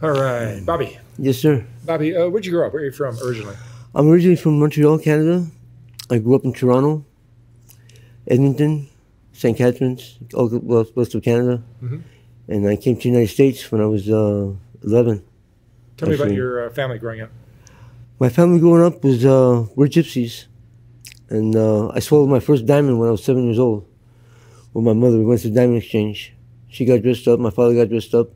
All right, Bobby. Yes, sir. Bobby, where'd you grow up? Where are you from originally? I'm originally from Montreal, Canada. I grew up in Toronto, Edmonton, St. Catharines, all west of Canada. Mm-hmm. And I came to the United States when I was 11. Tell me about your family growing up. My family growing up was, we're gypsies. And I swallowed my first diamond when I was 7 years old. With my mother, we went to the diamond exchange. She got dressed up, my father got dressed up,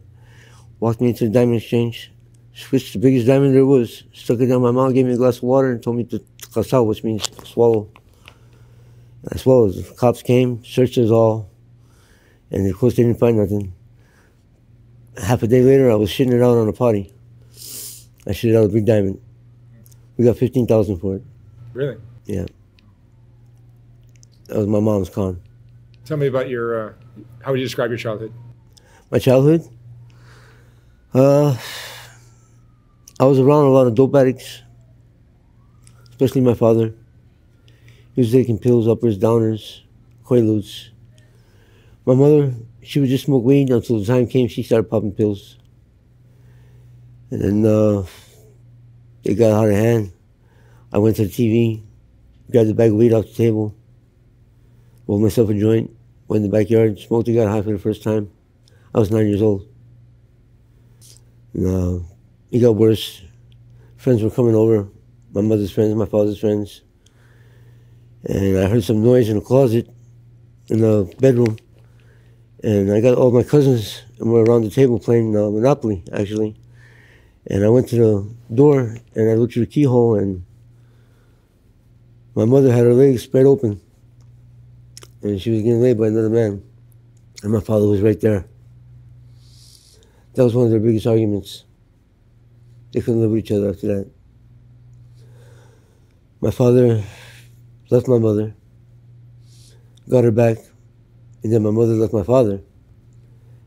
walked me into the diamond exchange, switched the biggest diamond there was, stuck it down my mouth, gave me a glass of water, and told me to kasao, which means swallow. And I swallowed. The cops came, searched us all, and of course they didn't find nothing. Half a day later, I was shitting it out on a potty. I shit it out a big diamond. We got $15,000 for it. Really? Yeah. That was my mom's con. Tell me about your, how would you describe your childhood? My childhood? I was around a lot of dope addicts, especially my father. He was taking pills, uppers, downers, quaaludes. My mother, she would just smoke weed until the time came she started popping pills. And then it got out of hand. I went to the TV, grabbed a bag of weed off the table, rolled myself a joint, went in the backyard, smoked it, got high for the first time. I was 9 years old. And, it got worse. Friends were coming over, my mother's friends, my father's friends. And I heard some noise in the closet, in the bedroom. And I got all my cousins, and we're around the table playing Monopoly, actually. And I went to the door, and I looked through the keyhole, and my mother had her legs spread open. And she was getting laid by another man. And my father was right there. That was one of their biggest arguments. They couldn't live with each other after that. My father left my mother, got her back, and then my mother left my father,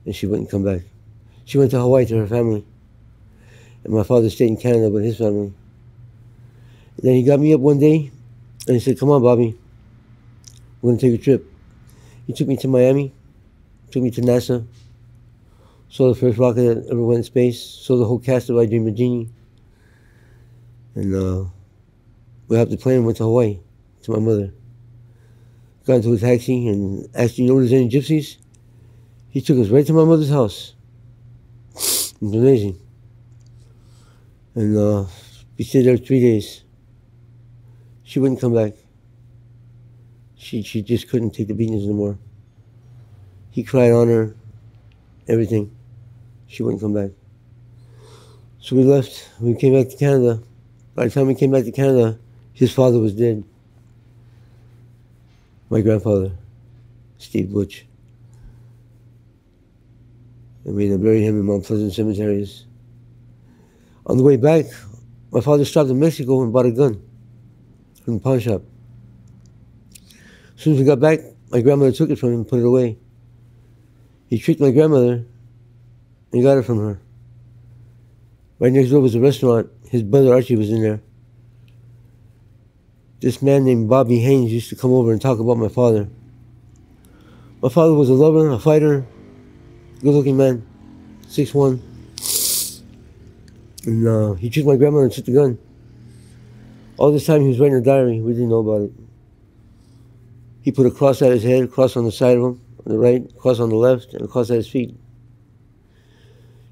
and she wouldn't come back. She went to Hawaii to her family, and my father stayed in Canada with his family. And then he got me up one day, and he said, "Come on, Bobby, we're going to take a trip." He took me to Miami, took me to NASA, saw the first rocket that ever went in space, saw the whole cast of I Dream of Jeannie. And we hopped the plane and went to Hawaii to my mother. Got into a taxi and asked, "You know if there's any gypsies?" He took us right to my mother's house. It was amazing. And we stayed there 3 days. She wouldn't come back. She just couldn't take the beatings anymore. He cried on her, everything. She wouldn't come back. So we left. We came back to Canada. By the time we came back to Canada, his father was dead. My grandfather, Steve Butch. And we buried him in Mount Pleasant cemeteries. On the way back, my father stopped in Mexico and bought a gun from the pawn shop. As soon as we got back, my grandmother took it from him and put it away. He tricked my grandmother and got it from her. Right next door was a restaurant. His brother Archie was in there. This man named Bobby Haynes used to come over and talk about my father. My father was a lover, a fighter, good-looking man, 6'1". And he tricked my grandmother and took the gun. All this time he was writing a diary. We didn't know about it. He put a cross at his head, a cross on the side of him, on the right, a cross on the left, and a cross at his feet.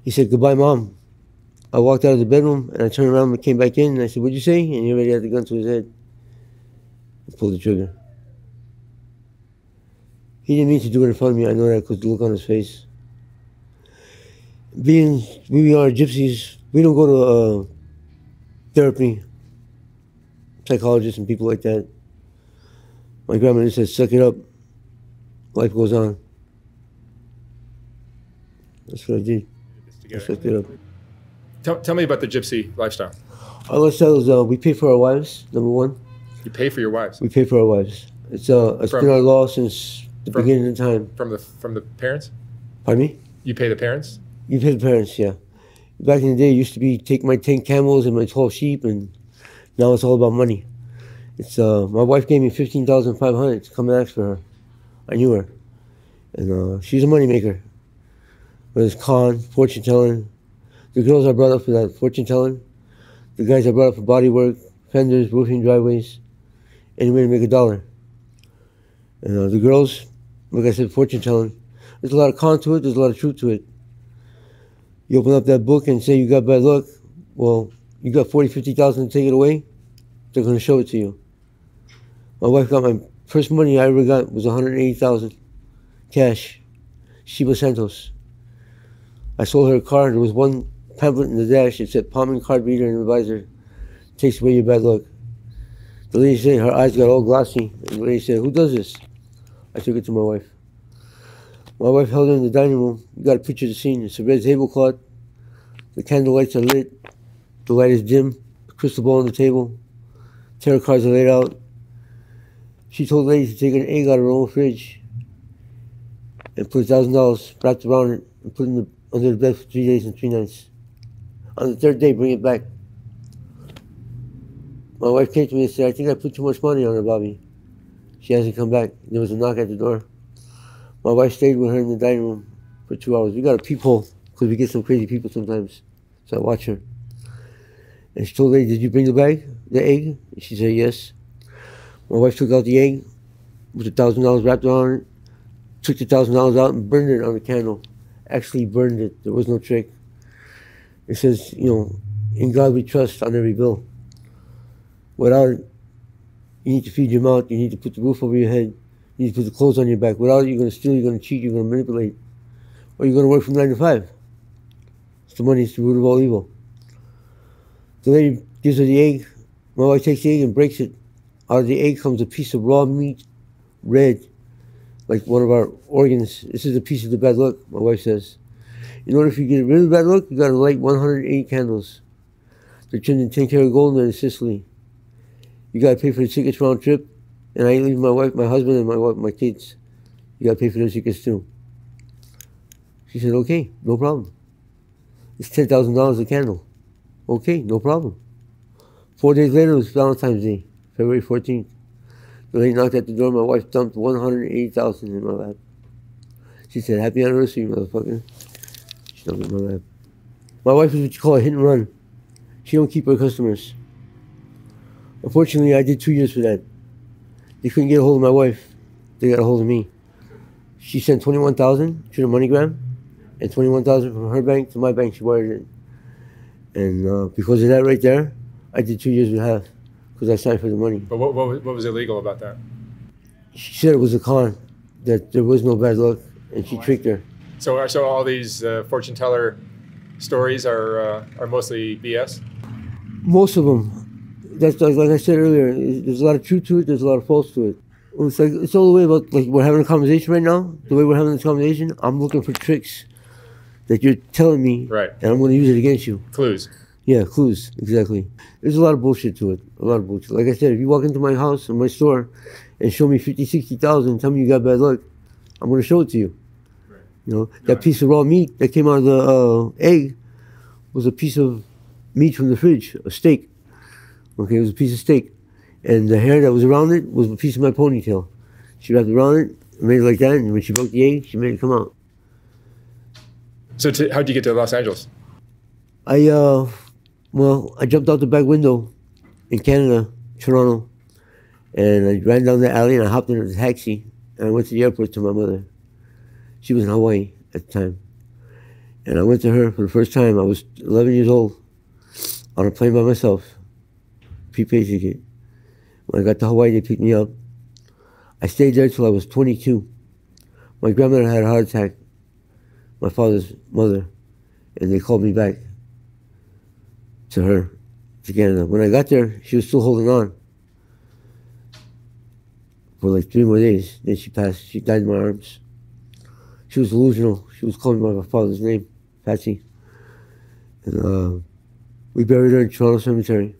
He said, "Goodbye, Mom." I walked out of the bedroom, and I turned around and came back in, and I said, "What'd you say?" And he already had the gun to his head. He pulled the trigger. He didn't mean to do it in front of me. I know that because the look on his face. Being we are gypsies, we don't go to therapy, psychologists and people like that. My grandmother said, "Suck it up. Life goes on." That's what I did. I sucked it up. Tell me about the gypsy lifestyle. Our lifestyle is we pay for our wives, number one. You pay for your wives? We pay for our wives. It's been our law since the beginning of time. From the parents? Pardon me? You pay the parents? You pay the parents, yeah. Back in the day, it used to be take my 10 camels and my 12 sheep, and now it's all about money. It's my wife gave me $15,500 to come and ask for her. I knew her. And she's a moneymaker. Whether it's con, fortune telling, The girls I brought up for that fortune telling. The guys I brought up for body work, fenders, roofing, driveways, any way to make $1. And the girls, like I said, fortune telling. There's a lot of con to it. There's a lot of truth to it. You open up that book and say you got bad luck. Well, you got 40, 50,000 to take it away. They're going to show it to you. My wife got my first money I ever got was 180,000 cash. Shiba Santos. I sold her a car. There was one pamphlet in the dash. It said Palming Card Reader and Advisor. Takes away your bad luck. The lady said her eyes got all glossy. And the lady said, who does this? I took it to my wife. My wife held it in the dining room. You got a picture of the scene. It's a red tablecloth. The candle lights are lit. The light is dim. The crystal ball on the table. Tarot cards are laid out. She told the lady to take an egg out of her own fridge and put $1,000 wrapped around it and put it under the bed for 3 days and 3 nights. On the third day, bring it back. My wife came to me and said, I think I put too much money on her, Bobby. She hasn't come back. There was a knock at the door. My wife stayed with her in the dining room for 2 hours. We got a peephole because we get some crazy people sometimes. So I watch her. And she told the lady, did you bring the egg? And she said, yes. My wife took out the egg with $1,000 wrapped around it, took the $1,000 out and burned it on the candle. Actually burned it. There was no trick. It says, in God we trust on every bill. Without it, you need to feed your mouth, you need to put the roof over your head, you need to put the clothes on your back. Without it, you're going to steal, you're going to cheat, you're going to manipulate. Or you're going to work from 9 to 5. It's the money, it's the root of all evil. The lady gives her the egg. My wife takes the egg and breaks it. Out of the egg comes a piece of raw meat, red, like one of our organs. This is a piece of the bad luck, my wife says. In order for you to get rid of bad luck, you got to light 180 candles. They're trimmed in 10 karat gold and they're in Sicily. You got to pay for the tickets round trip. And I ain't leaving my wife, my husband, and my wife, my kids. You got to pay for those tickets too. She said, okay, no problem. It's $10,000 a candle. Okay, no problem. 4 days later, it was Valentine's Day, February 14th. The lady knocked at the door. My wife dumped 180,000 in my lap. She said, happy anniversary, motherfucker. She dumped it in my lap. My wife is what you call a hit and run. She don't keep her customers. Unfortunately, I did 2 years for that. They couldn't get a hold of my wife. They got a hold of me. She sent 21,000 to the MoneyGram, and 21,000 from her bank to my bank. She wired it. And because of that right there, I did 2 years and a half because I signed for the money. But what was illegal about that? She said it was a con, that there was no bad luck, and she tricked her. So all these fortune teller stories are mostly BS? Most of them. That's like I said earlier. There's a lot of truth to it. There's a lot of false to it. It's all the way about, like, we're having a conversation right now. The way we're having this conversation, I'm looking for tricks that you're telling me, right? And I'm going to use it against you. Clues. Yeah, clues, exactly. There's a lot of bullshit to it. A lot of bullshit. Like I said, if you walk into my house or my store and show me 50, 60,000 and tell me you got bad luck, I'm going to show it to you. Right. That piece of raw meat that came out of the egg was a piece of meat from the fridge, a steak. Okay, it was a piece of steak. And the hair that was around it was a piece of my ponytail. She wrapped it around it, made it like that, and when she broke the egg, she made it come out. So how'd you get to Los Angeles? I jumped out the back window in Canada, Toronto, and I ran down the alley and I hopped in a taxi and I went to the airport to my mother. She was in Hawaii at the time. And I went to her for the first time. I was 11 years old on a plane by myself, prepaid ticket. When I got to Hawaii, they picked me up. I stayed there till I was 22. My grandmother had a heart attack, my father's mother, and they called me back to her, to Canada. When I got there, she was still holding on for like 3 more days. Then she passed. She died in my arms. She was delusional. She was calling me by my father's name, Patsy. And we buried her in Toronto Cemetery,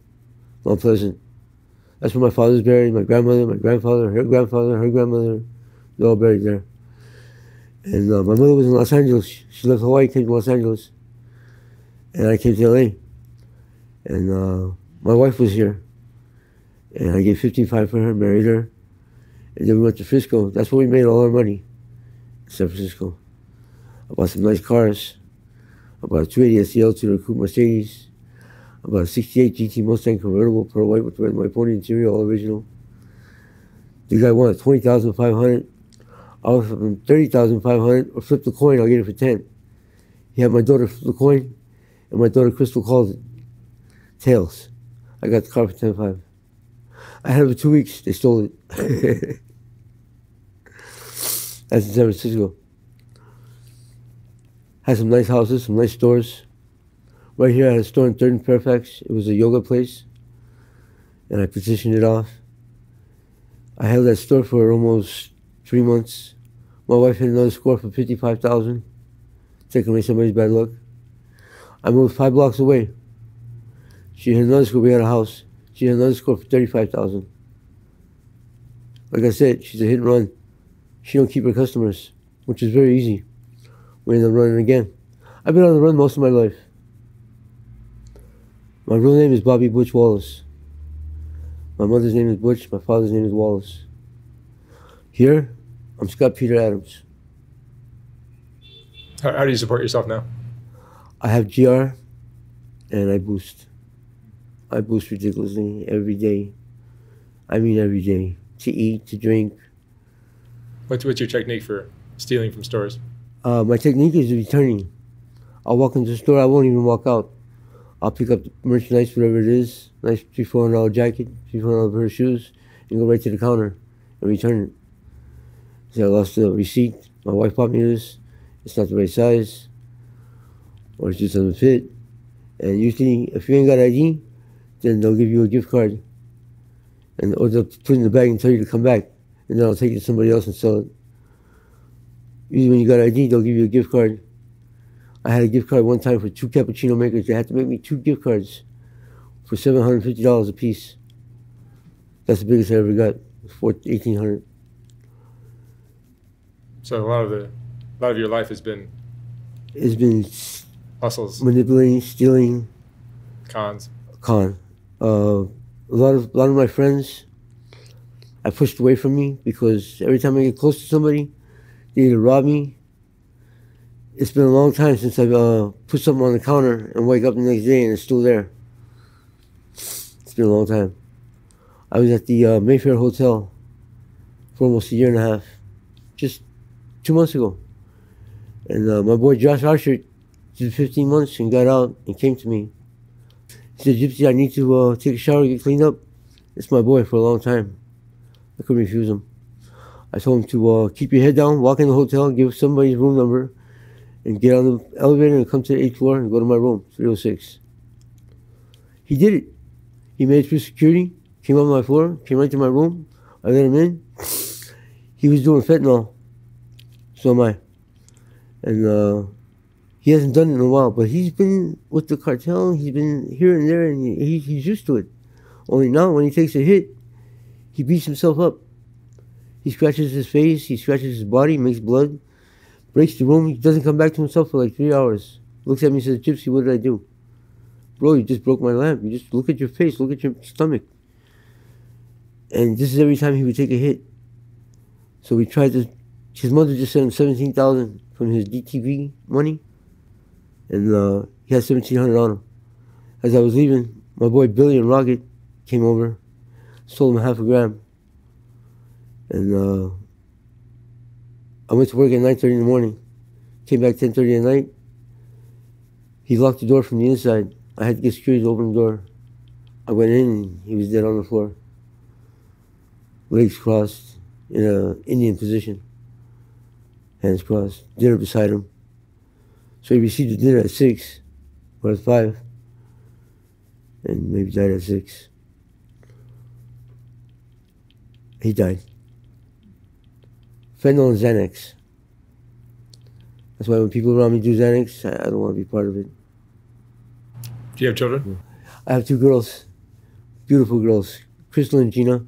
Mount Pleasant. That's where my father's buried, my grandmother, my grandfather, her grandmother, they're all buried there. And my mother was in Los Angeles. She left Hawaii, came to Los Angeles. And I came to LA. And my wife was here. And I gave $15,500 for her, married her. And then we went to Frisco. That's where we made all our money, San Francisco. I bought some nice cars. I bought a 280 SEL to the coupe Mercedes. I bought a 68 GT Mustang convertible, pearl white with red and white pony interior, all original. The guy wanted $20,500. I offered him $30,500 or flip the coin, I'll get it for 10. He had my daughter flip the coin, and my daughter Crystal called it. Tails. I got the car for $10,500. I had it for 2 weeks, they stole it. That's in San Francisco. Had some nice houses, some nice stores. Right here I had a store in 3rd and Fairfax. It was a yoga place, and I petitioned it off. I held that store for almost 3 months. My wife hit another score for $55,000, taking away somebody's bad luck. I moved 5 blocks away. She hit another score. We had a house. She hit another score for $35,000. Like I said, she's a hit and run. She don't keep her customers, which is very easy. We end up running again. I've been on the run most of my life. My real name is Bobby Butch Wallace. My mother's name is Butch. My father's name is Wallace. Here, I'm Scott Peter Adams. How do you support yourself now? I have GR, and I boost. I boost ridiculously every day. I mean every day. To eat, to drink. What's your technique for stealing from stores? My technique is returning. I'll walk into the store, I won't even walk out. I'll pick up the merchandise, whatever it is, nice $300-400 jacket, $300 pair of shoes, and go right to the counter and return it. So I lost the receipt. My wife bought me this. It's not the right size, or it just doesn't fit. And usually, if you ain't got ID, then they'll give you a gift card, or they'll put it in the bag and tell you to come back, and then I'll take it to somebody else and sell it. Usually, when you got ID, they'll give you a gift card. I had a gift card one time for 2 cappuccino makers. They had to make me 2 gift cards for $750 a piece. That's the biggest I ever got, $1,800. So a lot of your life has been hustles, manipulating, stealing, cons. A lot of my friends I pushed away from me because every time I get close to somebody, they either rob me. It's been a long time since I've put something on the counter and wake up the next day and it's still there. It's been a long time. I was at the Mayfair Hotel for almost 1.5 years, just 2 months ago. And my boy Josh Archer did 15 months and got out and came to me. He said, Gypsy, I need to take a shower, get cleaned up. It's my boy for a long time. I couldn't refuse him. I told him to keep your head down, walk in the hotel, give somebody's room number, and get on the elevator and come to the 8th floor and go to my room, 306. He did it. He made it through security, came on my floor, came right to my room. I let him in. He was doing fentanyl. So am I. And he hasn't done it in a while, but he's been with the cartel. He's been here and there, and he's used to it. Only now, when he takes a hit, he beats himself up. He scratches his face, he scratches his body, makes blood, breaks the room. He doesn't come back to himself for like 3 hours. Looks at me and says, Gypsy, what did I do? Bro, you just broke my lamp. You just look at your face, look at your stomach. And this is every time he would take a hit. So we tried to, his mother just sent him $17,000 from his DTV money. And he had $1,700 on him. As I was leaving, my boy Billy and Rocket came over, sold him half a gram. And I went to work at 9:30 in the morning, came back 10:30 at night. He locked the door from the inside. I had to get security to open the door. I went in and he was dead on the floor. Legs crossed in an Indian position. Hands crossed, dinner beside him. So he received the dinner at 6 or at 5 and maybe died at 6. He died. Fentanyl and Xanax. That's why when people around me do Xanax, I don't want to be part of it. Do you have children? I have 2 girls, beautiful girls, Crystal and Gina.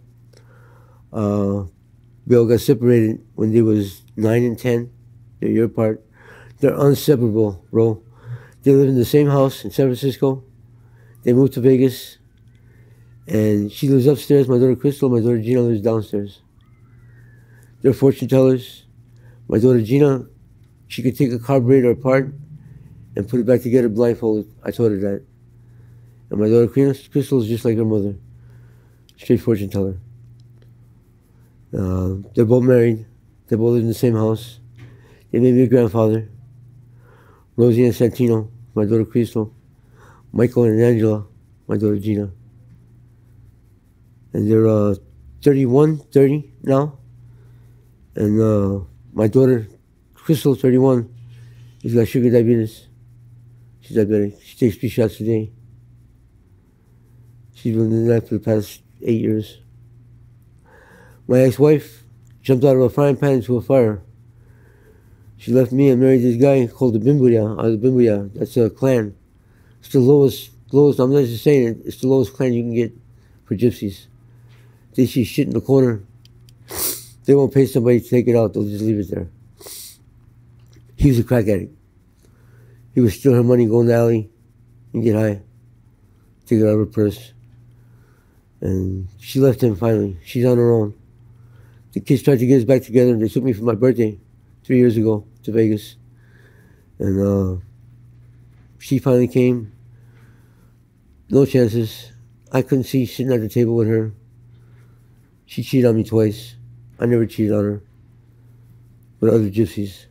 We all got separated when they was 9 and 10. They're a year apart. They're inseparable, bro. They live in the same house in San Francisco. They moved to Vegas. And she lives upstairs, my daughter Crystal. My daughter Gina lives downstairs. They're fortune tellers. My daughter Gina, she could take a carburetor apart and put it back together blindfolded. I taught her that. And my daughter Crystal is just like her mother. Straight fortune teller. They're both married. They both live in the same house. They made me a grandfather. Rosie and Santino, my daughter Crystal. Michael and Angela, my daughter Gina. And they're 31, 30 now. And my daughter Crystal, 31, has got sugar diabetes. She's diabetic. She takes 3 shots a day. She's been doing that for the past 8 years. My ex-wife jumped out of a frying pan into a fire. She left me and married this guy called the Bimbuya, out of the Bimbuya. That's a clan. It's the lowest, I'm not just saying it, it's the lowest clan you can get for gypsies. They see shit in the corner. They won't pay somebody to take it out, they'll just leave it there. He was a crack addict. He would steal her money, go in the alley, and get high. Take it out of her purse. And she left him finally. She's on her own. The kids tried to get us back together. They took me for my birthday 3 years ago to Vegas. And she finally came. No chances. I couldn't see sitting at the table with her. She cheated on me twice. I never cheated on her. With other gypsies.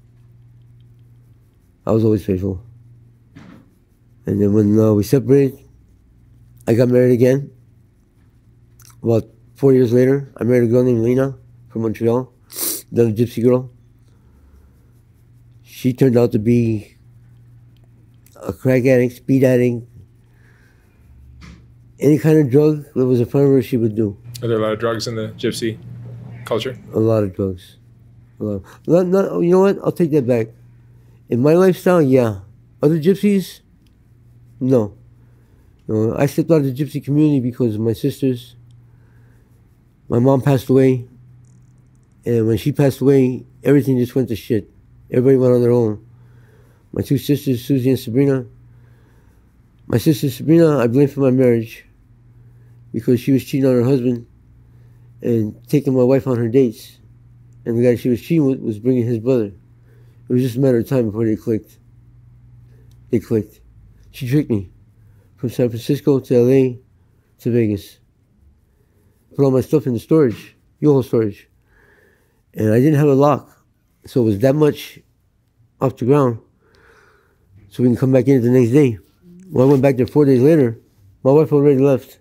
I was always faithful. And then when we separated, I got married again. About 4 years later, I married a girl named Lena from Montreal, another gypsy girl. She turned out to be a crack addict, speed addict. Any kind of drug that was in front of her, she would do. Are there a lot of drugs in the gypsy culture? A lot of drugs. A lot. You know what? I'll take that back. In my lifestyle, yeah. Other gypsies, no. I stepped out of the gypsy community because of my sisters. My mom passed away, and when she passed away, everything just went to shit. Everybody went on their own. My 2 sisters, Susie and Sabrina. My sister Sabrina, I blame for my marriage because she was cheating on her husband and taking my wife on her dates. And the guy she was cheating with was bringing his brother. It was just a matter of time before they clicked. They clicked. She tricked me from San Francisco to LA to Vegas. Put all my stuff in the storage, U-Haul storage. And I didn't have a lock. So it was that much off the ground so we can come back in the next day. When I went back there 4 days later, my wife already left.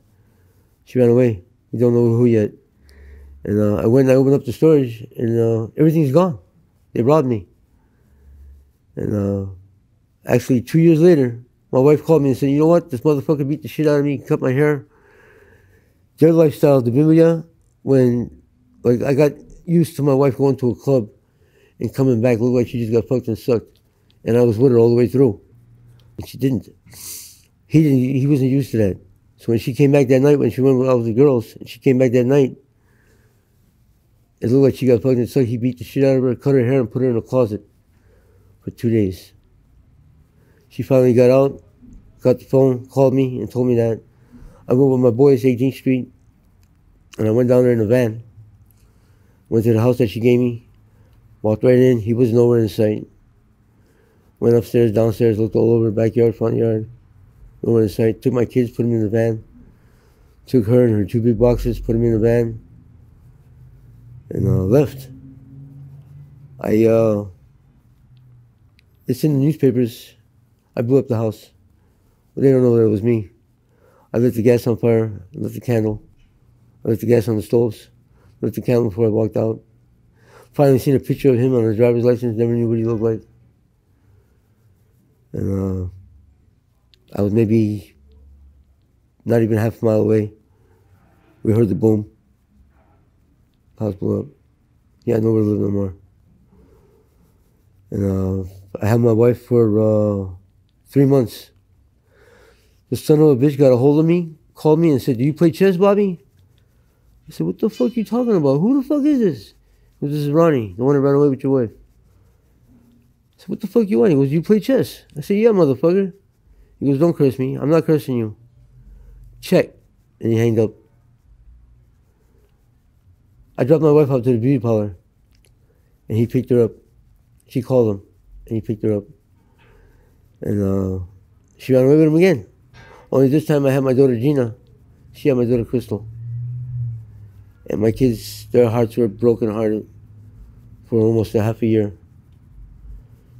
She ran away. We don't know who yet. And I went and I opened up the storage and everything's gone. They robbed me. And actually 2 years later, my wife called me and said, you know what? This motherfucker beat the shit out of me, cut my hair. Their lifestyle, the Bimbuya, when like I got used to my wife going to a club and coming back, looked like she just got fucked and sucked. And I was with her all the way through. And she didn't. He wasn't used to that. So when she came back that night, when she went with all the girls, and she came back that night, it looked like she got fucked and sucked. He beat the shit out of her, cut her hair, and put her in a closet for 2 days. She finally got out, got the phone, called me, and told me that. I went with my boys, 18th Street, and I went down there in a van. Went to the house that she gave me, walked right in. He was nowhere in sight. Went upstairs, downstairs, looked all over, backyard, front yard, nowhere in sight. Took my kids, put them in the van. Took her and her 2 big boxes, put them in the van, and left. It's in the newspapers. I blew up the house. But they don't know that it was me. I lit the gas on fire, I lit the candle. I lit the gas on the stoves, lit the candle before I walked out. Finally seen a picture of him on his driver's license, never knew what he looked like. And I was maybe not even half a mile away. We heard the boom. House blew up. He had nowhere to live no more. And I had my wife for 3 months. The son of a bitch got a hold of me, called me and said, do you play chess, Bobby? I said, what the fuck are you talking about? Who the fuck is this? He goes, this is Ronnie, the one that ran away with your wife. I said, what the fuck you want? He goes, you play chess? I said, yeah, motherfucker. He goes, don't curse me. I'm not cursing you. Check. And he hanged up. I dropped my wife out to the beauty parlor. And he picked her up. She called him. And he picked her up. And she ran away with him again. Only this time I had my daughter Gina. She had my daughter Crystal. And my kids, their hearts were broken hearted for almost a half a year.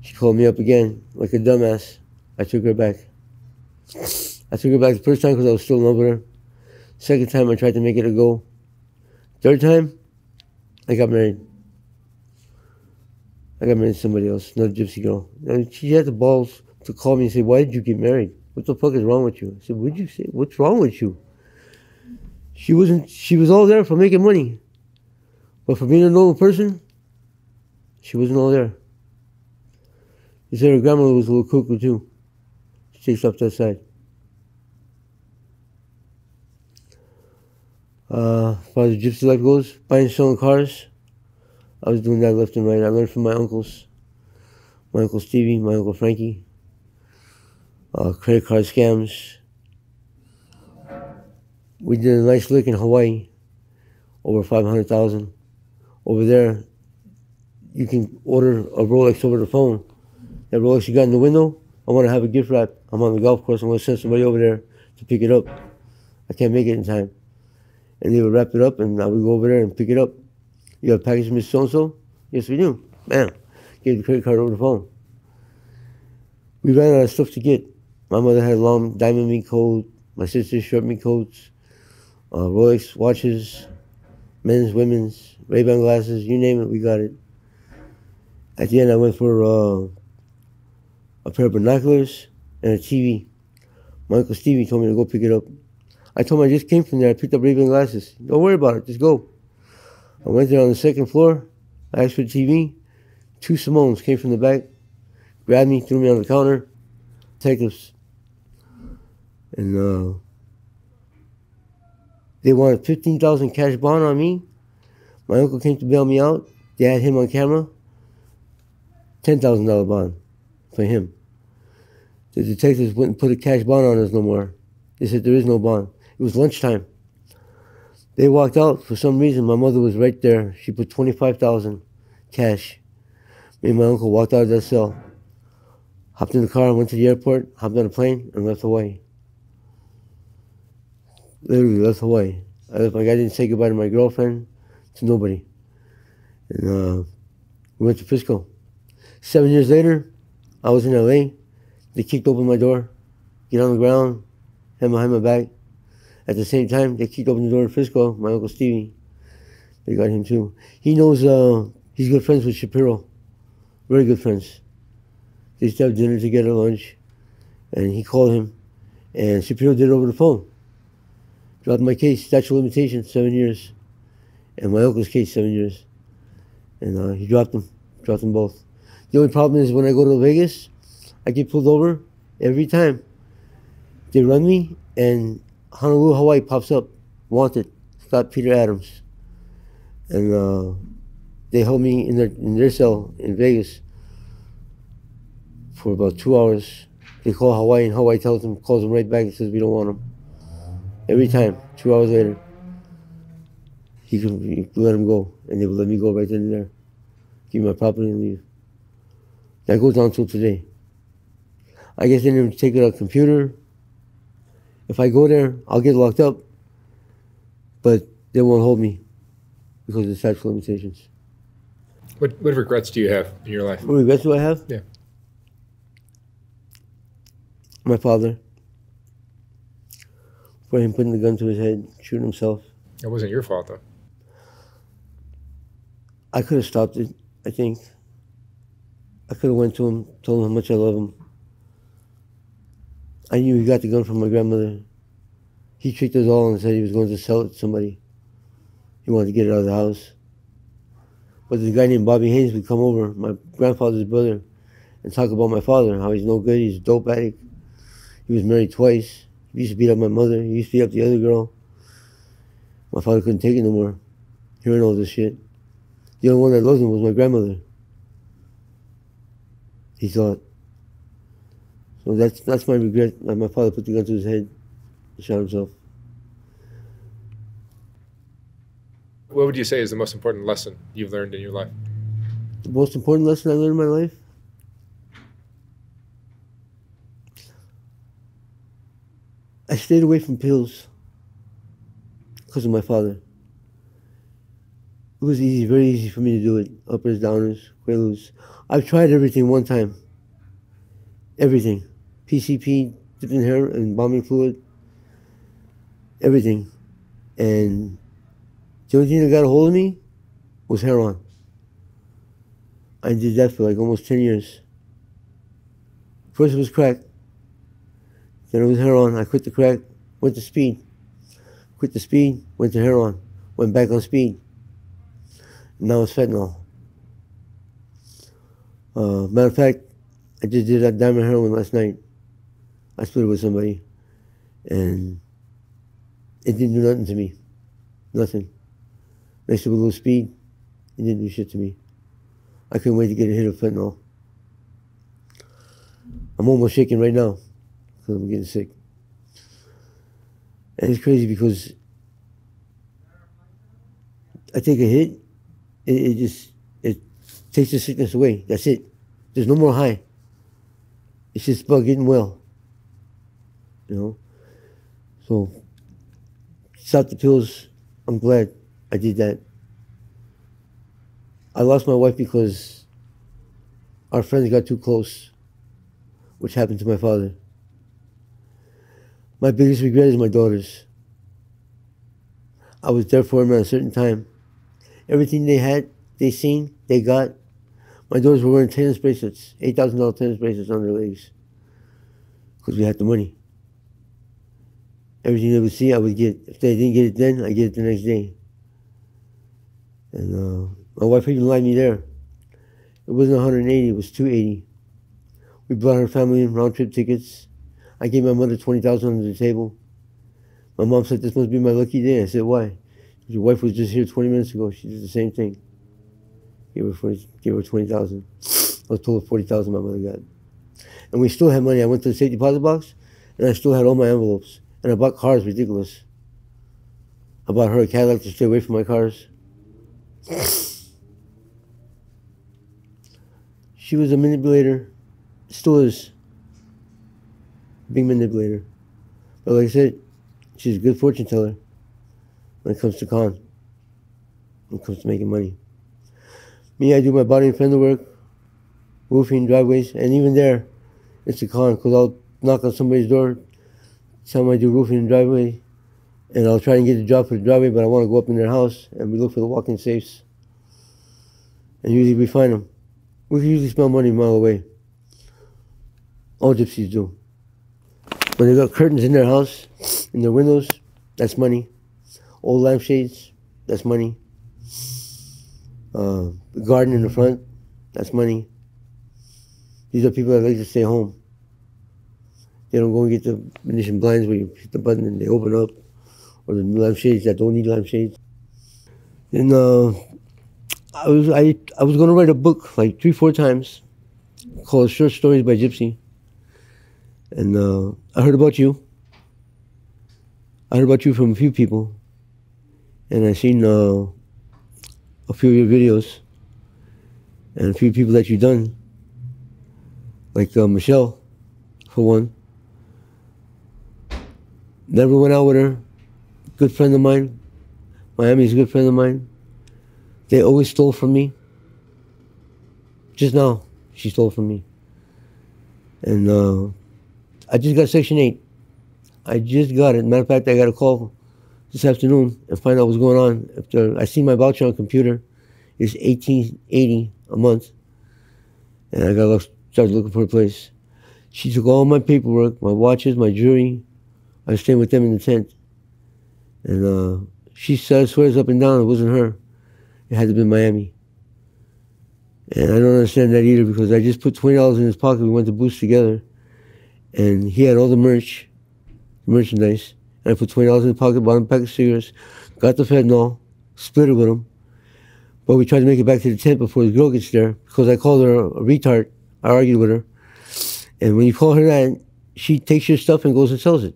She called me up again like a dumbass. I took her back. I took her back the first time because I was still in love with her. Second time I tried to make it a go. Third time, I got married. I got married to somebody else, another gypsy girl. And she had the balls to call me and say, "Why did you get married? What the fuck is wrong with you?" I said, "What'd you say? What's wrong with you?" She was all there for making money. But for being a normal person, she wasn't all there. She said her grandmother was a little cuckoo too. She takes off that side. As far as gypsy life goes, buying and selling cars, I was doing that left and right. I learned from my uncles. My Uncle Stevie, my Uncle Frankie. Credit card scams. We did a nice lick in Hawaii, over 500,000. Over there, you can order a Rolex over the phone. That Rolex you got in the window, I want to have a gift wrap. I'm on the golf course, I'm going to send somebody over there to pick it up. I can't make it in time. And they would wrap it up, and I would go over there and pick it up. "You have a package, Miss So-and-so?" "Yes, we do." Bam. Gave the credit card over the phone. We ran out of stuff to get. My mother had a long diamond mink coat. My sister short mink coats. Rolex watches. Men's, women's, Ray-Ban glasses. You name it, we got it. At the end, I went for a pair of binoculars and a TV. My Uncle Stevie told me to go pick it up. I told him I just came from there. I picked up Ray-Ban glasses. "Don't worry about it. Just go." I went there on the second floor. I asked for the TV. Two Simones came from the back, grabbed me, threw me on the counter. Detectives. And they wanted 15,000 cash bond on me. My uncle came to bail me out. They had him on camera. $10,000 bond for him. The detectives wouldn't put a cash bond on us no more. They said there is no bond. It was lunchtime. They walked out. For some reason, my mother was right there. She put 25,000 cash. Me and my uncle walked out of that cell, hopped in the car and went to the airport, hopped on a plane, and left Hawaii. Literally left Hawaii. I didn't say goodbye to my girlfriend, to nobody. And we went to Frisco. 7 years later, I was in LA. They kicked open my door, get on the ground, hand behind my back. At the same time, they kicked open the door in Frisco, my Uncle Stevie. They got him too. He knows, he's good friends with Shapiro. Very good friends. They used to have dinner together, lunch. And he called him. And Shapiro did it over the phone. Dropped my case, statute of limitations, 7 years. And my uncle's case, 7 years. And he dropped them both. The only problem is when I go to Vegas, I get pulled over every time. They run me, and Honolulu, Hawaii pops up. Wanted. Scott Peter Adams. And they held me in their cell in Vegas for about 2 hours. They call Hawaii, and Hawaii calls them right back and says, "We don't want them." Every time, 2 hours later, he could let him go, and they would let me go right then and there. Give me my property and leave. That goes on till today. I guess they didn't take it on a computer. If I go there, I'll get locked up, but they won't hold me because of the statute of limitations. What regrets do you have in your life? What regrets do I have? Yeah. My father. For him putting the gun to his head, shooting himself. It wasn't your fault, though. I could have stopped it, I think. I could have went to him, told him how much I love him. I knew he got the gun from my grandmother. He tricked us all and said he was going to sell it to somebody. He wanted to get it out of the house. But the guy named Bobby Haynes would come over, my grandfather's brother, and talk about my father, how he's no good, he's a dope addict. He was married twice. He used to beat up my mother. He used to beat up the other girl. My father couldn't take it no more, hearing all this shit. The only one that loved him was my grandmother. He thought. So that's my regret. My father put the gun to his head and shot himself. What would you say is the most important lesson you've learned in your life? The most important lesson I learned in my life? I stayed away from pills because of my father. It was easy, very easy for me to do it. Uppers, downers, Quaaludes. I've tried everything one time. Everything. PCP, dipping hair and embalming fluid. Everything. And the only thing that got a hold of me was heroin. I did that for like almost 10 years. First it was crack. Then it was heroin. I quit the crack, went to speed. Quit the speed, went to heroin. Went back on speed. Now it's fentanyl. Matter of fact, I just did that diamond heroin last night. I split it with somebody. And it didn't do nothing to me. Nothing. Mixed it with a little speed. It didn't do shit to me. I couldn't wait to get a hit of fentanyl. I'm almost shaking right now because I'm getting sick. And it's crazy because I take a hit, it takes the sickness away. That's it. There's no more high. It's just about getting well. You know? So, stop the pills. I'm glad I did that. I lost my wife because our friends got too close, which happened to my father. My biggest regret is my daughters. I was there for them at a certain time. Everything they had, they seen, they got. My daughters were wearing tennis bracelets, $8,000 tennis bracelets on their legs, because we had the money. Everything they would see, I would get. If they didn't get it then, I'd get it the next day. And my wife even lied me there. It wasn't 180, it was 280. We brought her family in round-trip tickets. I gave my mother $20,000 under the table. My mom said, this must be my lucky day. I said, why? Your wife was just here 20 minutes ago. She did the same thing. Gave her $20,000. I was told $40,000 my mother got. And we still had money. I went to the safe deposit box, and I still had all my envelopes. And I bought cars, ridiculous. I bought her a Cadillac to stay away from my cars. She was a manipulator. Still is. Big manipulator. But like I said, she's a good fortune teller when it comes to con. When it comes to making money. Me, I do my body and fender work, roofing, driveways, and even there, it's a con, because I'll knock on somebody's door, tell them I do roofing and driveway, and I'll try and get a job for the driveway, but I want to go up in their house, and we look for the walk-in safes. And usually we find them. We can usually smell money a mile away. All gypsies do. When they got curtains in their house, in their windows, that's money. Old lampshades, that's money. The garden in the front, that's money. These are people that like to stay home. They don't go and get the Venetian blinds where you hit the button and they open up, or the lampshades that don't need lampshades. And I was going to write a book like 3-4 times called Short Stories by Gypsy. And I heard about you. I heard about you from a few people. And I seen a few of your videos. And a few people that you've done. Like Michelle, for one. Never went out with her. Good friend of mine. Miami's a good friend of mine. They always stole from me. Just now, she stole from me. And I just got Section 8. I just got it. Matter of fact, I got a call this afternoon and find out what's going on. After I see my voucher on the computer, it's $18.80 a month. And I got to start looking for a place. She took all my paperwork, my watches, my jewelry. I was staying with them in the tent. And she swears up and down it wasn't her. It had to be Miami. And I don't understand that either, because I just put $20 in his pocket. We went to Boost together. And he had all the merchandise. And I put $20 in his pocket, bought him a pack of cigarettes, got the fentanyl, split it with him. But we tried to make it back to the tent before the girl gets there, because I called her a retard. I argued with her. And when you call her that, she takes your stuff and goes and sells it.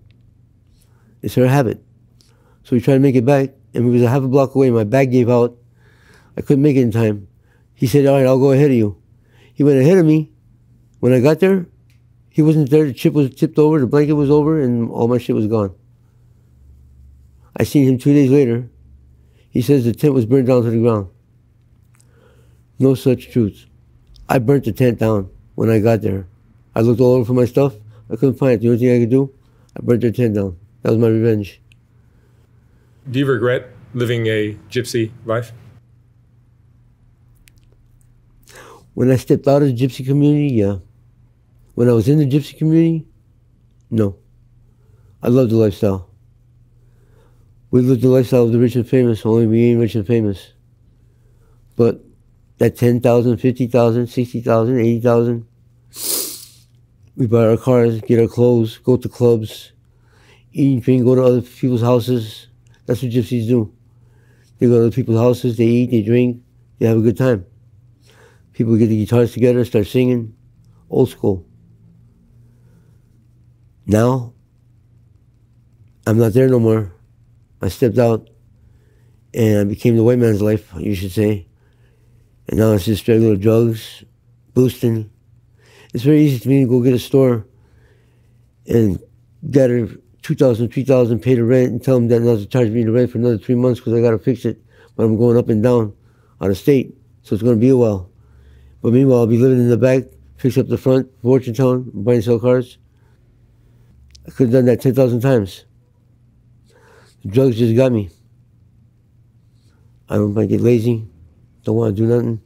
It's her habit. So we tried to make it back, and we was a half a block away. My bag gave out. I couldn't make it in time. He said, all right, I'll go ahead of you. He went ahead of me. When I got there, He wasn't there. The chip was tipped over. The blanket was over, and all my shit was gone. I seen him 2 days later. He says the tent was burned down to the ground. No such truth. I burnt the tent down when I got there. I looked all over for my stuff. I couldn't find it. The only thing I could do, I burnt their tent down. That was my revenge. Do you regret living a gypsy life? When I stepped out of the gypsy community, yeah. When I was in the gypsy community, no. I loved the lifestyle. We lived the lifestyle of the rich and famous, only we ain't rich and famous. But that 10,000, 50,000, 60,000, 80,000, we buy our cars, get our clothes, go to clubs, eat, drink, go to other people's houses. That's what gypsies do. They go to other people's houses, they eat, they drink, they have a good time. People get the guitars together, start singing. Old school. Now, I'm not there no more. I stepped out and I became the white man's life, you should say. And now it's just regular drugs, boosting. It's very easy to me to go get a store and gather $2,000, $3,000, pay the rent, and tell them that not to charge me the rent for another 3 months because I got to fix it. But I'm going up and down out of state, so it's going to be a while. But meanwhile, I'll be living in the back, fix up the front, Fortune Town, buy and sell cars. I could have done that 10,000 times. The drugs just got me. I might get lazy, don't want to do nothing,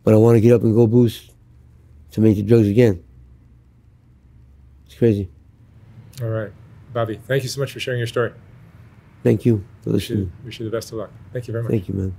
but I want to get up and go boost to make the drugs again. It's crazy. All right. Bobby, thank you so much for sharing your story. Thank you for listening. Wish you the best of luck. Thank you very much. Thank you, man.